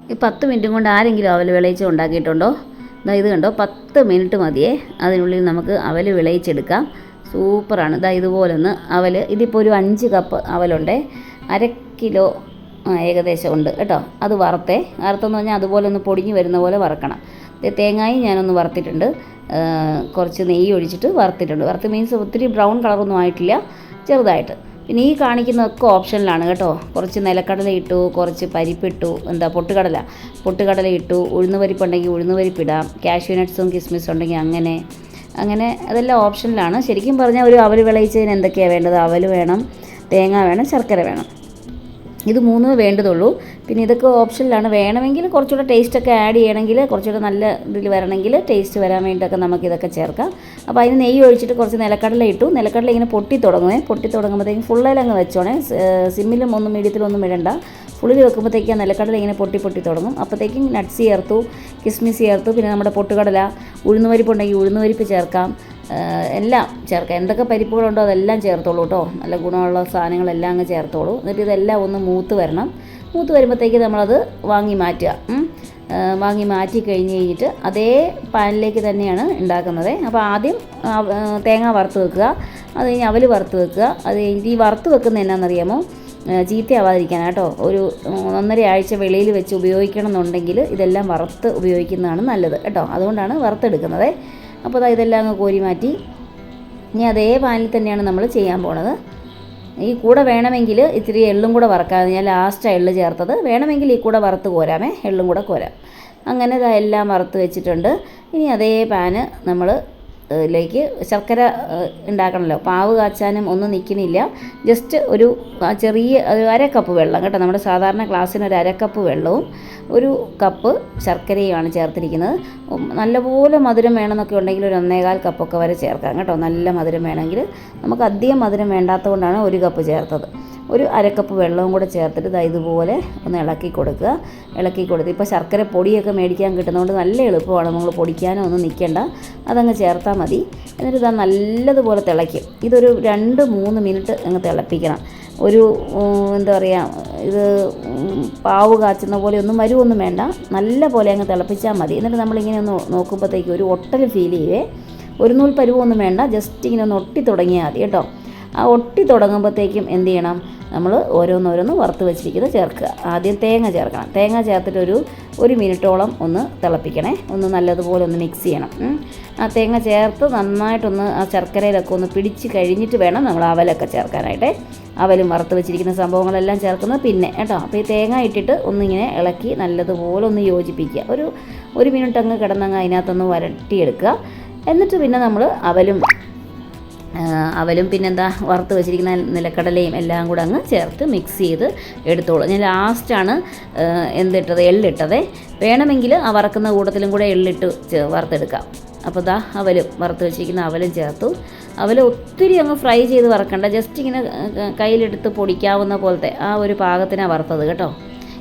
ഈ 10 മിനിറ്റും കൊണ്ട് ആരെങ്കിലും അവൽ വിളയിച്ച് ഉണ്ടാക്കിയിട്ടുണ്ടോ? ഇത് കണ്ടോ, 10 മിനിറ്റ് മതിയേ അതിനുള്ളിൽ നമുക്ക് അവൽ വിളയിച്ചെടുക്കാം. സൂപ്പറാണ്. ഇതുപോലെ ഒന്ന് അവൽ, ഇതിപ്പോൾ ഒരു 5 കപ്പ് അവലുണ്ടേ, 1/2 കിലോ ഏകദേശം ഉണ്ട് കേട്ടോ. അത് വറുത്തെന്ന് പറഞ്ഞാൽ അതുപോലെ ഒന്ന് പൊടിഞ്ഞ് വരുന്ന പോലെ വറക്കണം. തേങ്ങായും ഞാനൊന്ന് വറുത്തിട്ടുണ്ട്, കുറച്ച് നെയ്യ് ഒഴിച്ചിട്ട് വറുത്തിട്ടുണ്ട്. വറുത്ത് മീൻസ് ഒത്തിരി ബ്രൗൺ കളറൊന്നും ആയിട്ടില്ല, ചെറുതായിട്ട്. പിന്നെ ഈ കാണിക്കുന്നതൊക്കെ ഓപ്ഷനിലാണ് കേട്ടോ. കുറച്ച് നിലക്കടല ഇട്ടു, കുറച്ച് പരിപ്പിട്ടു, പൊട്ടുകടല ഇട്ടു, ഉഴുന്ന് പരിപ്പുണ്ടെങ്കിൽ ഉഴുന്ന് പരിപ്പിടാം, കാഷ്യൂ നട്ട്സും കിസ്മിസും ഉണ്ടെങ്കിൽ അങ്ങനെ അതെല്ലാം ഓപ്ഷനിലാണ്. ശരിക്കും പറഞ്ഞാൽ ഒരു അവൽ വിളയിച്ചതിന് എന്തൊക്കെയാണ് വേണ്ടത്? അവൽ വേണം, തേങ്ങ വേണം, ശർക്കര വേണം. ഇത് 3 വേണ്ടതുള്ളൂ. പിന്നെ ഇതൊക്കെ ഓപ്ഷനിലാണ്. വേണമെങ്കിൽ കുറച്ചുകൂടെ ടേസ്റ്റൊക്കെ ആഡ് ചെയ്യണമെങ്കിൽ, കുറച്ചുകൂടെ നല്ല ഇതിൽ വരണമെങ്കിൽ, ടേസ്റ്റ് വരാൻ വേണ്ടിയിട്ടൊക്കെ നമുക്കിതൊക്കെ ചേർക്കാം. അപ്പോൾ അതിന് നെയ്യ് ഒഴിച്ചിട്ട് കുറച്ച് നിലക്കടല ഇട്ടു. നിലക്കടല ഇങ്ങനെ പൊട്ടി തുടങ്ങുമ്പോഴത്തേക്കും ഫുള്ളയിലങ്ങ് വെച്ചോണേ. സിമ്മിലും ഒന്നും മീഡിയത്തിലൊന്നും ഇടണ്ട. ഫുള്ളിൽ വെക്കുമ്പോഴത്തേക്കും നിലക്കടല ഇങ്ങനെ പൊട്ടി തുടങ്ങും. അപ്പോഴത്തേക്കും നട്ട്സ് ചേർത്തു, കിസ്മിസ് ചേർത്തു, പിന്നെ നമ്മുടെ പൊട്ടുകടല, ഉഴുന്ന് പരിപ്പുണ്ടെങ്കിൽ ഉഴുന്ന് പരിപ്പ് ചേർക്കാം, എല്ലാം ചേർക്കാം. എന്തൊക്കെ പരിപ്പുകളുണ്ടോ അതെല്ലാം ചേർത്തോളൂ കേട്ടോ. നല്ല ഗുണമുള്ള സാധനങ്ങളെല്ലാം അങ്ങ് ചേർത്തോളൂ. എന്നിട്ട് ഇതെല്ലാം ഒന്ന് മൂത്ത് വരുമ്പോഴത്തേക്ക് നമ്മളത് വാങ്ങി മാറ്റി കഴിഞ്ഞിട്ട് അതേ പാനിലേക്ക് തന്നെയാണ് ഉണ്ടാക്കുന്നത്. അപ്പോൾ ആദ്യം തേങ്ങ വറുത്ത് വെക്കുക, അത് കഴിഞ്ഞ് അവൽ വറുത്ത് വെക്കുക. അത് കഴിഞ്ഞ് ഈ വറുത്ത് വെക്കുന്നത് എന്നാണെന്നറിയാമോ? ചീത്തയാവാതിരിക്കാനാട്ടോ. ഒരു 1.5 ആഴ്ച വെളിയിൽ വെച്ച് ഉപയോഗിക്കണം എന്നുണ്ടെങ്കിൽ ഇതെല്ലാം വറുത്ത് ഉപയോഗിക്കുന്നതാണ് നല്ലത് കേട്ടോ. അതുകൊണ്ടാണ് വറുത്തെടുക്കുന്നത്. അപ്പോൾ ഇതെല്ലാം അങ്ങ് കോരി മാറ്റി. ഇനി അതേ പാനിൽ തന്നെയാണ് നമ്മൾ ചെയ്യാൻ പോണത്. ഈ കൂടെ വേണമെങ്കിൽ ഇത്തിരി എള്ളും കൂടെ വറക്കാം. ഞാൻ ലാസ്റ്റാണ് എള്ള് ചേർത്തത്. വേണമെങ്കിൽ ഈ കൂടെ വറുത്ത് കോരാമേ, എള്ളും കൂടെ കോരാം. അങ്ങനെ എല്ലാം വറുത്ത് വെച്ചിട്ടുണ്ട്. ഇനി അതേ പാന് നമ്മൾ ലേക്ക് ശർക്കര ഉണ്ടാക്കണമല്ലോ. പാവ് കാച്ചാനും ഒന്നും നിൽക്കണില്ല. ജസ്റ്റ് ഒരു ചെറിയ 1/2 കപ്പ് വെള്ളം കേട്ടോ. നമ്മുടെ സാധാരണ ഗ്ലാസ്സിന് ഒരു 1/2 കപ്പ് വെള്ളവും 1 കപ്പ് ശർക്കരയുമാണ് ചേർത്തിരിക്കുന്നത്. നല്ലപോലെ മധുരം വേണമെന്നൊക്കെ ഉണ്ടെങ്കിൽ ഒരു 1.25 കപ്പൊക്കെ വരെ ചേർക്കാം കേട്ടോ. നല്ല മധുരം വേണമെങ്കിൽ. നമുക്ക് അധികം മധുരം വേണ്ടാത്തതുകൊണ്ടാണ് 1 കപ്പ് ചേർത്തത്. ഒരു 1/2 കപ്പ് വെള്ളവും കൂടെ ചേർത്തിട്ട് ഇതുപോലെ ഒന്ന് ഇളക്കി കൊടുക്കുക. ഇപ്പോൾ ശർക്കര പൊടിയൊക്കെ മേടിക്കാൻ കിട്ടുന്നതുകൊണ്ട് നല്ല എളുപ്പമാണ്. നമ്മൾ പൊടിക്കാനോ ഒന്നും നിൽക്കേണ്ട, അതങ്ങ് ചേർത്താൽ മതി. എന്നിട്ട് നല്ലതുപോലെ തിളയ്ക്കും. ഇതൊരു 2-3 മിനിറ്റ് അങ്ങ് തിളപ്പിക്കണം. ഒരു എന്താ പറയുക, ഇത് പാവ് കാച്ചുന്ന പോലെ വരുമൊന്നും വേണ്ട, നല്ല പോലെ അങ്ങ് തിളപ്പിച്ചാൽ മതി. എന്നിട്ട് നമ്മളിങ്ങനെ ഒന്ന് നോക്കുമ്പോഴത്തേക്കും ഒരു ഒട്ടൽ ഫീൽ ചെയ്യുവേ. ഒരു നൂൽ പരുവൊന്നും വേണ്ട, ജസ്റ്റ് ഇങ്ങനെ ഒന്ന് ഒട്ടി തുടങ്ങിയാൽ മതി കേട്ടോ. ആ ഒട്ടി തുടങ്ങുമ്പോഴത്തേക്കും എന്ത് ചെയ്യണം? നമ്മൾ ഓരോന്നോരോന്ന് വറുത്ത് വെച്ചിരിക്കുന്നത് ചേർക്കുക. ആദ്യം തേങ്ങ ചേർക്കണം. തേങ്ങ ചേർത്തിട്ട് ഒരു മിനിറ്റോളം ഒന്ന് തിളപ്പിക്കണേ. ഒന്ന് നല്ലതുപോലെ ഒന്ന് മിക്സ് ചെയ്യണം. ആ തേങ്ങ ചേർത്ത് നന്നായിട്ടൊന്ന് ആ ശർക്കരയിലൊക്കെ ഒന്ന് പിടിച്ച് കഴിഞ്ഞിട്ട് വേണം നമ്മൾ അവലൊക്കെ ചേർക്കാനായിട്ട്. അവലും വറുത്ത് വെച്ചിരിക്കുന്ന സംഭവങ്ങളെല്ലാം ചേർക്കുന്നത് പിന്നെ കേട്ടോ. അപ്പോൾ ഈ തേങ്ങ ഇട്ടിട്ട് ഒന്നിങ്ങനെ ഇളക്കി നല്ലതുപോലെ ഒന്ന് യോജിപ്പിക്കുക. ഒരു മിനിറ്റ് അങ്ങ് കിടന്നങ്ങ് അതിനകത്തൊന്ന് വരട്ടിയെടുക്കുക. എന്നിട്ട് പിന്നെ നമ്മൾ അവലും പിന്നെന്താ വറുത്ത് വെച്ചിരിക്കുന്ന നിലക്കടലയും എല്ലാം കൂടെ അങ്ങ് ചേർത്ത് മിക്സ് ചെയ്ത് എടുത്തോളൂ. ഞാൻ ലാസ്റ്റാണ് എള്ളിട്ടത്. വേണമെങ്കിൽ ആ വറക്കുന്ന കൂട്ടത്തിലും കൂടെ എള്ളിട്ട് വറുത്തെടുക്കാം. അപ്പോൾ അവലും വറുത്ത് വെച്ചിരിക്കുന്ന അവലും ചേർത്തു. അവൽ ഒത്തിരി അങ്ങ് ഫ്രൈ ചെയ്ത് വറക്കണ്ട, ജസ്റ്റ് ഇങ്ങനെ കയ്യിലെടുത്ത് പൊടിക്കാവുന്ന പോലത്തെ ആ ഒരു പാകത്തിനാണ് വറുത്തത് കേട്ടോ.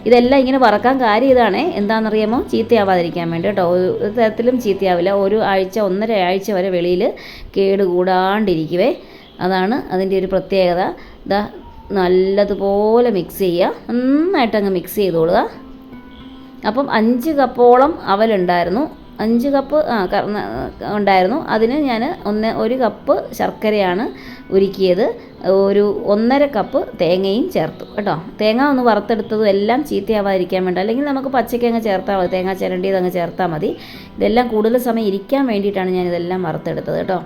ഇതെല്ലാം ഇങ്ങനെ വറക്കാൻ കാര്യം ഇതാണേ, എന്താണെന്നറിയാമോ? ചീത്തയാവാതിരിക്കാൻ വേണ്ടി കേട്ടോ. ഒരു തരത്തിലും ചീത്തയാവില്ല. 1 ആഴ്ച 1.5 ആഴ്ച വരെ വെളിയിൽ കേടുകൂടാണ്ടിരിക്കുവേ. അതാണ് അതിൻ്റെ ഒരു പ്രത്യേകത. നല്ലതുപോലെ മിക്സ് ചെയ്യുക, നന്നായിട്ടങ്ങ് മിക്സ് ചെയ്തോളുക. അപ്പം 5 കപ്പോളം അവലുണ്ടായിരുന്നു. 5 കപ്പ് ഉണ്ടായിരുന്നു. അതിന് ഞാൻ 1 കപ്പ് ശർക്കരയാണ് ഉരുക്കിയത്. ഒരു 1.5 കപ്പ് തേങ്ങയും ചേർത്തു കേട്ടോ. തേങ്ങ ഒന്ന് വറുത്തെടുത്തതും എല്ലാം ചീത്തയാവാതിരിക്കാൻ വേണ്ടി, അല്ലെങ്കിൽ നമുക്ക് പച്ചയ്ക്ക് അങ്ങ് ചേർത്താൽ മതി, തേങ്ങ ചിരണ്ടിയത് അങ്ങ് ചേർത്താൽ മതി. ഇതെല്ലാം കൂടുതൽ സമയം ഇരിക്കാൻ വേണ്ടിയിട്ടാണ് ഞാനിതെല്ലാം വറുത്തെടുത്തത് കേട്ടോ.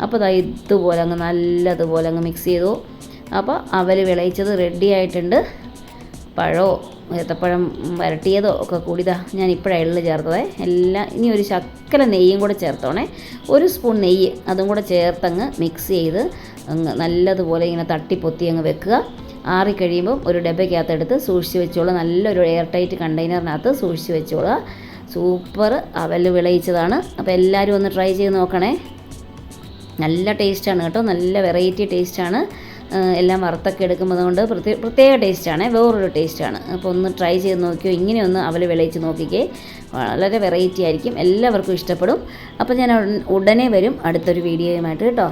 അപ്പോൾ ഇതുപോലെ അങ്ങ് നല്ലതുപോലെ അങ്ങ് മിക്സ് ചെയ്തു. അപ്പോൾ അവൽ വിളയിച്ചത് റെഡി ആയിട്ടുണ്ട്. പഴമോ ഏത്തപ്പഴം വരട്ടിയതോ ഒക്കെ കൂടിയതാ ഞാൻ ഇപ്പോഴാണ് എള്ള് ചേർത്തത്. എല്ലാം ഇനി ഒരു ശക്കല നെയ്യും കൂടെ ചേർത്തോണേ. 1 സ്പൂൺ നെയ്യ് അതും കൂടെ ചേർത്തങ്ങ് മിക്സ് ചെയ്ത് അങ്ങ് നല്ലതുപോലെ ഇങ്ങനെ തട്ടിപ്പൊത്തി അങ്ങ് വെക്കുക. ആറിക്കഴിയുമ്പം ഒരു ഡബ്ബയ്ക്കകത്തെടുത്ത് സൂക്ഷിച്ച് വെച്ചോളുക. നല്ലൊരു എയർ ടൈറ്റ് കണ്ടെയ്നറിനകത്ത് സൂക്ഷിച്ച് വെച്ചോളുക. സൂപ്പർ അവൽ വിളയിച്ചതാണ്. അപ്പോൾ എല്ലാവരും ഒന്ന് ട്രൈ ചെയ്ത് നോക്കണേ. നല്ല ടേസ്റ്റാണ് കേട്ടോ, നല്ല വെറൈറ്റി ടേസ്റ്റാണ്. എല്ലാം വറുത്തൊക്കെ എടുക്കുമ്പോൾ കൊണ്ട് പ്രത്യേക ടേസ്റ്റാണ്, വേറൊരു ടേസ്റ്റാണ്. അപ്പോൾ ഒന്ന് ട്രൈ ചെയ്ത് നോക്കിയോ. ഇങ്ങനെയൊന്ന് അവൽ വിളയിച്ച് നോക്കിക്കേ, വളരെ വെറൈറ്റി ആയിരിക്കും, എല്ലാവർക്കും ഇഷ്ടപ്പെടും. അപ്പോൾ ഞാൻ ഉടനെ വരും അടുത്തൊരു വീഡിയോയുമായിട്ട് കേട്ടോ.